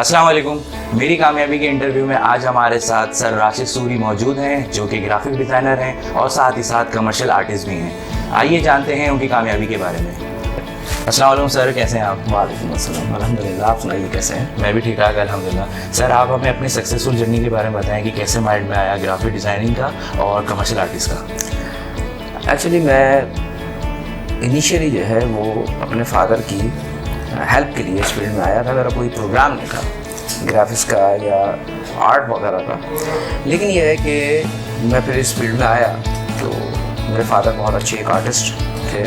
अस्सलाम वालेकुम। मेरी कामयाबी के इंटरव्यू में आज हमारे साथ सर राशिद सूरी मौजूद हैं, जो कि ग्राफिक डिज़ाइनर हैं और साथ ही साथ कमर्शियल आर्टिस्ट भी हैं। आइए जानते हैं उनकी कामयाबी के बारे में। अस्सलाम वालेकुम सर, कैसे हैं आप? वालेकुम अस्सलाम, अल्हम्दुलिल्लाह। आप सुनाइए कैसे हैं? मैं भी ठीक ठाक अल्हम्दुलिल्लाह। सर आप हमें अपनी सक्सेसफुल जर्नी के बारे में बताएं कि कैसे माइंड में आया ग्राफिक डिज़ाइनिंग का और कमर्शियल आर्टिस्ट का। एक्चुअली मैं इनिशियली जो है वो अपने फादर की हेल्प के लिए इस फील्ड में आया था। मेरा कोई प्रोग्राम नहीं था ग्राफिक्स का या आर्ट वगैरह का, लेकिन यह है कि मैं फिर इस फील्ड में आया तो मेरे फादर बहुत अच्छे एक आर्टिस्ट थे,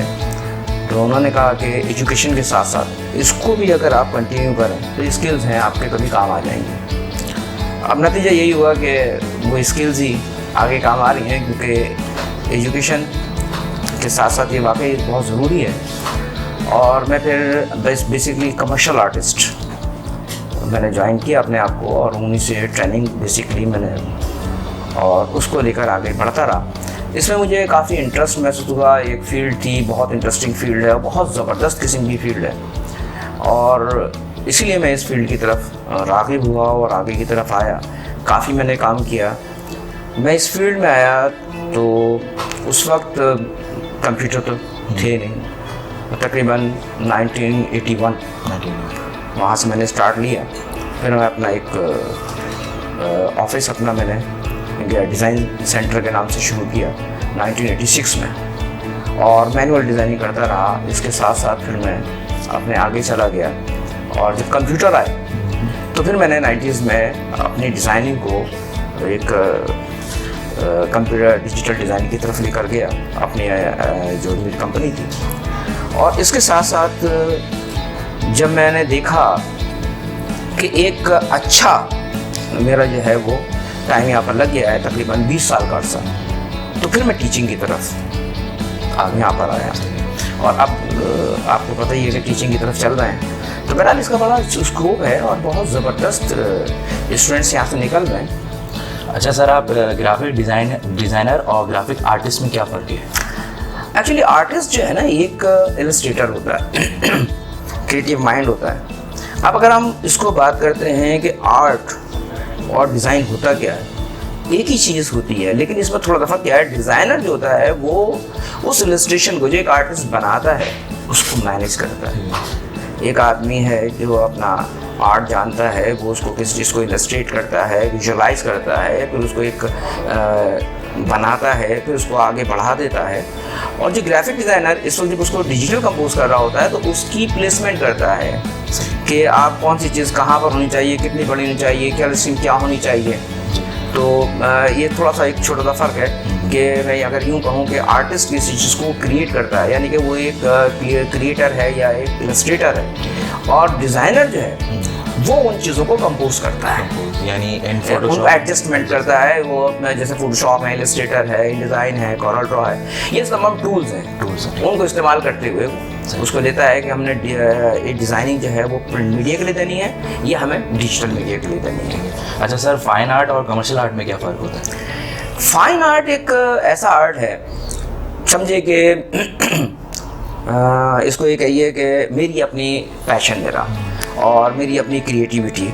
तो उन्होंने कहा कि एजुकेशन के साथ साथ इसको भी अगर आप कंटिन्यू करें तो स्किल्स हैं आपके कभी काम आ जाएंगे। अब नतीजा यही हुआ कि वो स्किल्स ही आगे काम आ रही हैं, क्योंकि एजुकेशन के साथ साथ ये वाकई बहुत ज़रूरी है। और मैं फिर बेसिकली कमर्शियल आर्टिस्ट मैंने ज्वाइन किया अपने आप को, और उन्हीं से ट्रेनिंग बेसिकली मैंने और उसको लेकर आगे बढ़ता रहा। इसमें मुझे काफ़ी इंटरेस्ट महसूस हुआ। एक फील्ड थी, बहुत इंटरेस्टिंग फील्ड है, बहुत ज़बरदस्त किस्म की फील्ड है, और इसीलिए मैं इस फील्ड की तरफ राग़िब हुआ और आगे की तरफ आया। काफ़ी मैंने काम किया। मैं इस फील्ड में आया तो उस वक्त कंप्यूटर तो थे नहीं, तकरीबन 1981 वहाँ से मैंने स्टार्ट लिया। फिर मैं अपना एक ऑफिस अपना मैंने इंडिया डिज़ाइन सेंटर के नाम से शुरू किया 1986 में, और मैनुअल डिज़ाइनिंग करता रहा। इसके साथ साथ फिर मैं अपने आगे चला गया, और जब कंप्यूटर आए तो फिर मैंने 90s में अपनी डिज़ाइनिंग को एक कंप्यूटर डिजिटल डिज़ाइन की तरफ लेकर गया, अपनी जो मेरी कंपनी थी। और इसके साथ साथ जब मैंने देखा कि एक अच्छा मेरा जो है वो टाइम यहाँ पर लग गया है, तकरीबन 20 साल का अर्सा, तो फिर मैं टीचिंग की तरफ यहाँ पर आया। और अब आपको पता ही है कि टीचिंग की तरफ चल रहे हैं, तो बहरहाल इसका बड़ा स्कोप है और बहुत ज़बरदस्त स्टूडेंट्स यहाँ से निकल रहे हैं। अच्छा सर, आप ग्राफिक डिज़ाइनर और ग्राफिक आर्टिस्ट में क्या फ़र्क है? एक्चुअली आर्टिस्ट जो है ना एक इलस्ट्रेटर होता है, क्रिएटिव माइंड होता है। अब अगर हम इसको बात करते हैं कि आर्ट और डिज़ाइन होता क्या है, एक ही चीज़ होती है, लेकिन इसमें थोड़ा दफ़ा क्या है, डिज़ाइनर जो होता है वो उस इलस्ट्रेशन को जो एक आर्टिस्ट बनाता है उसको मैनेज करता है। एक आदमी है जो अपना आर्ट जानता है, वो उसको किस चीज़ को इलस्ट्रेट करता है, विजुअलाइज करता है, फिर उसको एक बनाता है, फिर उसको आगे बढ़ा देता है। और जो ग्राफिक डिज़ाइनर इस वक्त जब उसको डिजिटल कंपोज कर रहा होता है तो उसकी प्लेसमेंट करता है कि आप कौन सी चीज़ कहाँ पर होनी चाहिए, कितनी बड़ी होनी चाहिए, क्या लिस्टिंग क्या होनी चाहिए। तो ये थोड़ा सा एक छोटा सा फ़र्क है कि मैं अगर यूँ कहूँ कि आर्टिस्ट किसी चीज़ को क्रिएट करता है, यानी कि वो एक क्रिएटर है या एक इलस्ट्रेटर है, और डिज़ाइनर जो है वो उन चीज़ों को कंपोज करता है, यानी उनको एडजस्टमेंट करता है। वो अपना जैसे फोटोशॉप है, इलस्ट्रेटर है, डिज़ाइन है, कॉरल ड्रॉ है, ये तमाम टूल्स हैं, उनको इस्तेमाल करते हुए उसको लेता है कि हमने एक डिज़ाइनिंग जो है वो प्रिंट मीडिया के लिए देनी है, ये हमें डिजिटल मीडिया के लिए देनी है। अच्छा सर, फाइन आर्ट और कमर्शियल आर्ट में क्या फ़र्क होता है? फाइन आर्ट एक ऐसा आर्ट है, समझे कि इसको ये कहिए कि मेरी अपनी पैशन मेरा और मेरी अपनी क्रिएटिविटी,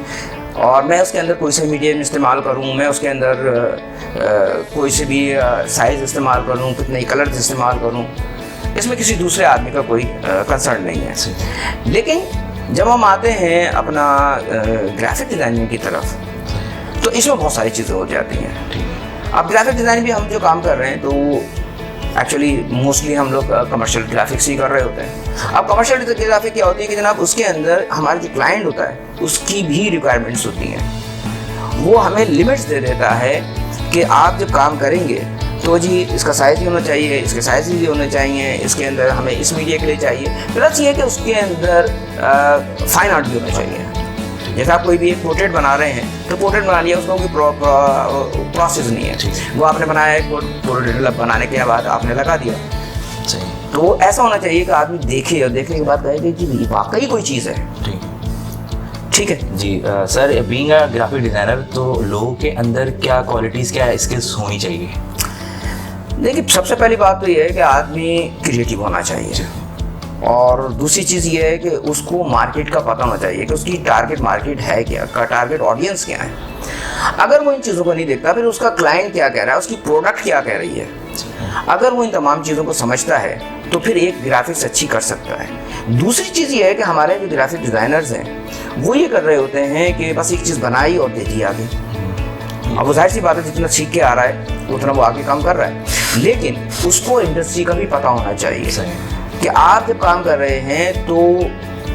और मैं उसके अंदर कोई से मीडियम इस्तेमाल करूं, मैं उसके अंदर कोई से भी साइज़ इस्तेमाल करूं, कितने कलर्स इस्तेमाल करूं, इसमें किसी दूसरे आदमी का कोई कंसर्न नहीं है। लेकिन जब हम आते हैं अपना ग्राफिक डिज़ाइनिंग की तरफ, तो इसमें बहुत सारी चीज़ें हो जाती हैं। अब ग्राफिक डिज़ाइन भी हम जो काम कर रहे हैं तो एक्चुअली मोस्टली हम लोग कमर्शियल ग्राफिक्स ही कर रहे होते हैं। अब कमर्शियल ग्राफिक क्या होती है कि जनाब उसके अंदर हमारा जो क्लाइंट होता है उसकी भी रिक्वायरमेंट्स होती हैं। वो हमें लिमिट्स दे देता है कि आप जब काम करेंगे तो जी इसका साइज़ ही होना चाहिए, इसके साइज़ ही होने चाहिए, इसके अंदर हमें इस मीडिया के लिए चाहिए, प्लस ये कि उसके अंदर फाइन आर्ट भी होना चाहिए। जैसे आप कोई भी एक पोर्ट्रेट बना रहे हैं तो पोर्ट्रेट बना लिया, उसका कोई प्रोसेस नहीं है, वो आपने बनाया एक पोर्ट्रेट बनाने के बाद आपने लगा दिया। तो ऐसा होना चाहिए कि आदमी देखे और देखने के बाद कहे कि वाकई कोई चीज़ है। ठीक है जी। Sir, being a graphic designer तो लोगों के अंदर क्या क्वालिटीज़, क्या स्किल्स होनी चाहिए? देखिए, सबसे पहली बात तो ये है कि आदमी क्रिएटिव होना चाहिए। और दूसरी चीज़ ये है कि उसको मार्केट का पता होना चाहिए कि उसकी टारगेट मार्केट है क्या, का टारगेट ऑडियंस क्या है। अगर वो इन चीज़ों को नहीं देखता, फिर उसका क्लाइंट क्या कह रहा है, उसकी प्रोडक्ट क्या कह रही है, अगर वो इन तमाम चीज़ों को समझता है तो फिर एक ग्राफिक्स अच्छी कर सकता है। दूसरी चीज़ ये है कि हमारे जो ग्राफिक डिज़ाइनर्स हैं वो ये कर रहे होते हैं कि बस एक चीज़ बनाई और दे दी आगे। अब वो जाहिर सी बात है, जितना सीख के आ रहा है उतना वो आगे काम कर रहा है, लेकिन उसको इंडस्ट्री का भी पता होना चाहिए कि आप जब काम कर रहे हैं तो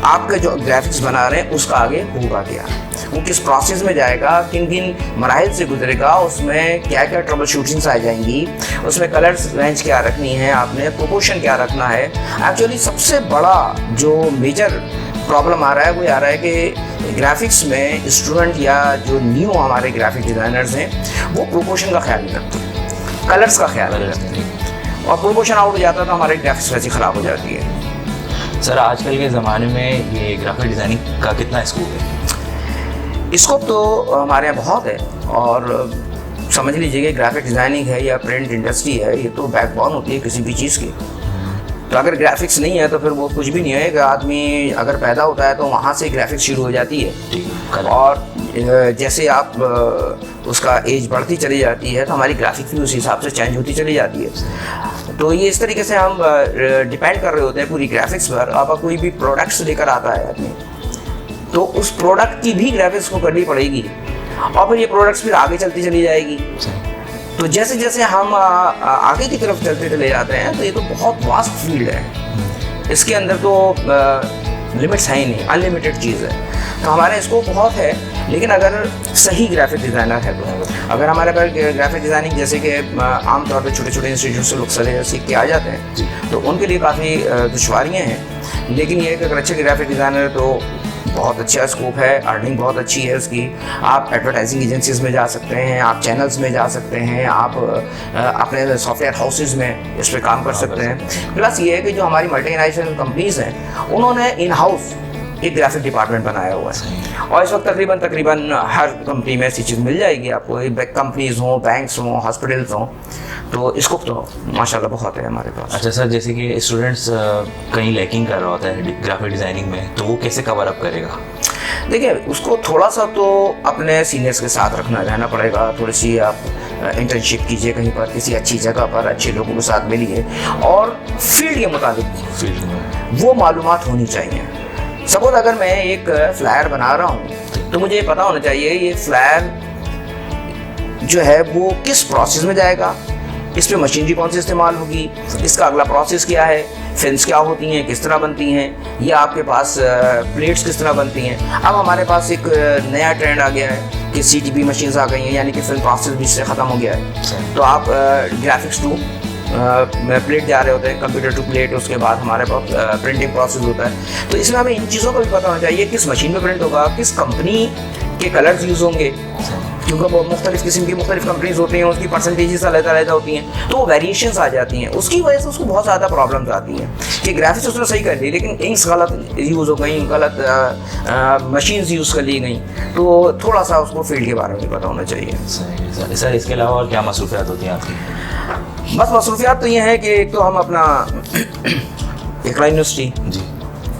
आपका जो ग्राफिक्स बना रहे हैं उसका आगे होगा क्या, वो किस प्रोसेस में जाएगा, किन किन मराहिल से गुजरेगा, उसमें क्या क्या ट्रबल शूटिंग्स आ जाएंगी, उसमें कलर्स रेंज क्या रखनी है, आपने प्रोपोर्शन क्या रखना है। एक्चुअली सबसे बड़ा जो मेजर प्रॉब्लम आ रहा है वो आ रहा है कि ग्राफिक्स में स्टूडेंट या जो न्यू हमारे ग्राफिक डिज़ाइनर्स हैं वो प्रोपोर्शन का ख्याल नहीं रखते, कलर्स का ख्याल नहीं रखते, और प्रोपोर्शन आउट हो जाता है तो हमारी ग्राफिक्स वैसे ख़राब हो जाती है। सर आजकल के ज़माने में ये ग्राफिक डिज़ाइनिंग का कितना स्कोप है? स्कोप तो हमारे यहाँ बहुत है, और समझ लीजिए कि ग्राफिक डिज़ाइनिंग है या प्रिंट इंडस्ट्री है, ये तो बैकबोन होती है किसी भी चीज़ की। तो अगर ग्राफिक्स नहीं है तो फिर वो कुछ भी नहीं है। आदमी अगर पैदा होता है तो वहाँ से ग्राफिक्स शुरू हो जाती है, और जैसे आप उसका एज बढ़ती चली जाती है तो हमारी ग्राफिक भी उस हिसाब से चेंज होती चली जाती है। तो ये इस तरीके से हम डिपेंड कर रहे होते हैं पूरी ग्राफिक्स पर। अब कोई भी प्रोडक्ट्स लेकर आता है आदमी तो उस प्रोडक्ट की भी ग्राफिक्स को करनी पड़ेगी, और फिर ये प्रोडक्ट्स फिर आगे चलती चली जाएगी। तो जैसे जैसे हम आगे की तरफ चलते चले जाते हैं तो ये तो बहुत वास्ट फील्ड है, इसके अंदर तो लिमिट्स है ही नहीं, अनलिमिटेड चीज़ है। तो हमारे इसको बहुत है, लेकिन अगर सही ग्राफिक डिज़ाइनर है तो अगर हमारे पास ग्राफिक डिज़ाइनिंग जैसे कि आमतौर पे छोटे छोटे इंस्टीट्यूट से लोग सीख के आ जाते हैं तो उनके लिए काफ़ी दुश्वारियाँ हैं। लेकिन ये कि अगर अच्छे ग्राफिक डिज़ाइनर तो बहुत अच्छा स्कोप है, अर्निंग बहुत अच्छी है उसकी। आप एडवर्टाइजिंग एजेंसीज में जा सकते हैं, आप चैनल्स में जा सकते हैं, आप अपने सॉफ्टवेयर हाउसेज में इस पर काम कर सकते हैं। प्लस ये है कि जो हमारी मल्टीनेशनल कंपनीज हैं उन्होंने इन हाउस एक ग्राफिक डिपार्टमेंट बनाया हुआ है, और इस वक्त तकरीबन हर कंपनी में ऐसी चीज़ मिल जाएगी आपको। कंपनीज हों, बैंक्स हों, हॉस्पिटल्स हों, तो इसको तो माशाल्लाह बहुत है हमारे पास। अच्छा सर, जैसे कि स्टूडेंट्स कहीं लैकिंग कर रहा होता है ग्राफिक डिज़ाइनिंग में, तो वो कैसे कवर अप करेगा? देखिए, उसको थोड़ा सा तो अपने सीनियर्स के साथ रहना पड़ेगा। थोड़ी सी आप इंटर्नशिप कीजिए कहीं पर, किसी अच्छी जगह पर, अच्छे लोगों के साथ मिलिए, और फील्ड के मुताबिक वो मालूमात होनी चाहिए। सपोज अगर मैं एक फ्लायर बना रहा हूँ तो मुझे पता होना चाहिए ये फ्लायर जो है वो किस प्रोसेस में जाएगा, इस पे मशीनरी कौन सी इस्तेमाल होगी, इसका अगला प्रोसेस क्या है, फिल्म्स क्या होती हैं, किस तरह बनती हैं, या आपके पास प्लेट्स किस तरह बनती हैं। अब हमारे पास एक नया ट्रेंड आ गया है कि CTP मशीन्स आ गई हैं, यानी कि फिल्म प्रोसेस भी इससे ख़त्म हो गया है। तो आप ग्राफिक्स टू प्लेट जा रहे होते हैं, कंप्यूटर टू प्लेट, उसके बाद हमारे पास प्रिंटिंग प्रोसेस होता है। तो इसमें हमें इन चीज़ों का भी पता होना चाहिए, किस मशीन में प्रिंट होगा, किस कंपनी के कलर्स यूज़ होंगे, क्योंकि वो मुख्तलिफ किस्म की मुख्तलिफ कंपनीज होती हैं, उसकी परसेंटेजेस अलग होती हैं, तो वो वेरिएशंस आ जाती हैं। उसकी वजह से उसको बहुत ज़्यादा प्रॉब्लम्स आती हैं कि ग्राफिक्स उसने सही कर ली लेकिन इंक्स गलत यूज़ हो गई, गलत मशीन्स यूज़ कर ली गई। तो थोड़ा सा उसको फील्ड के बारे में पता होना चाहिए। सर इसके अलावा और क्या मसरूफियात होती हैं आपकी? बस मसरूफियात तो ये है कि एक तो हम अपना इकरा यूनिवर्सिटी जी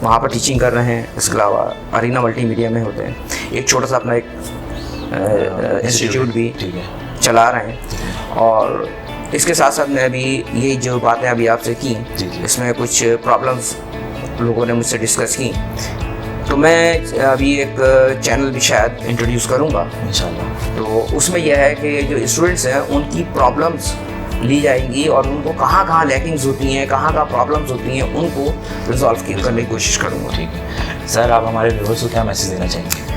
वहाँ पर टीचिंग कर रहे हैं, इसके अलावा अरीना मल्टीमीडिया में होते हैं, एक छोटा सा अपना एक इंस्टीट्यूट भी चला रहे हैं। और इसके साथ साथ मैं अभी ये जो बातें अभी आपसे की, इसमें कुछ प्रॉब्लम्स लोगों ने मुझसे डिस्कस की, तो मैं अभी एक चैनल भी शायद इंट्रोड्यूस करूँगा इंशाल्लाह। तो उसमें यह है कि जो स्टूडेंट्स हैं उनकी प्रॉब्लम्स ली जाएंगी और उनको कहाँ कहाँ लैकिंग्स होती हैं, कहाँ कहाँ प्रॉब्लम्स होती हैं, उनको रिजॉल्व करने की कोशिश करूँगा। ठीक है सर, आप हमारे व्यूअर्स को क्या मैसेज देना चाहेंगे?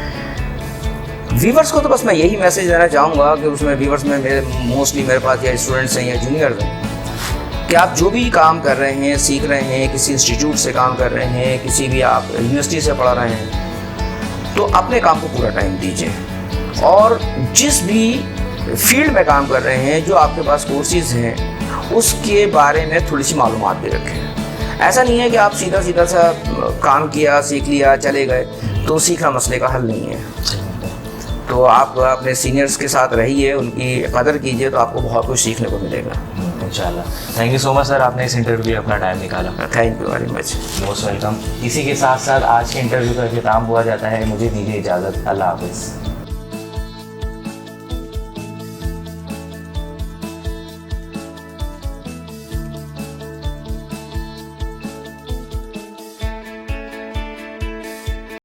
व्यूअर्स को तो बस मैं यही मैसेज देना चाहूँगा कि उसमें व्यूअर्स में मोस्टली मेरे पास या स्टूडेंट्स हैं या जूनियर्स हैं, कि आप जो भी काम कर रहे हैं, सीख रहे हैं, किसी इंस्टीट्यूट से काम कर रहे हैं, किसी भी आप यूनिवर्सिटी से पढ़ा रहे हैं, तो अपने काम को पूरा टाइम दीजिए। और जिस भी फील्ड में काम कर रहे हैं, जो आपके पास कोर्सेज हैं, उसके बारे में थोड़ी सी मालूमात भी रखें। ऐसा नहीं है कि आप सीधा सा काम किया, सीख लिया, चले गए, तो सीखना मसले का हल नहीं है। तो आप अपने सीनियर्स के साथ रहिए, उनकी कदर कीजिए, तो आपको बहुत कुछ सीखने को मिलेगा। इंशाल्लाह। Thank you so much sir, आपने इस इंटरव्यू के लिए अपना टाइम निकाला। Thank you very much. Most welcome. इसी के साथ साथ आज के इंटरव्यू का अख्ताम हुआ जाता है। मुझे दीजिए इजाज़त। अल्लाह हाफ़िज़।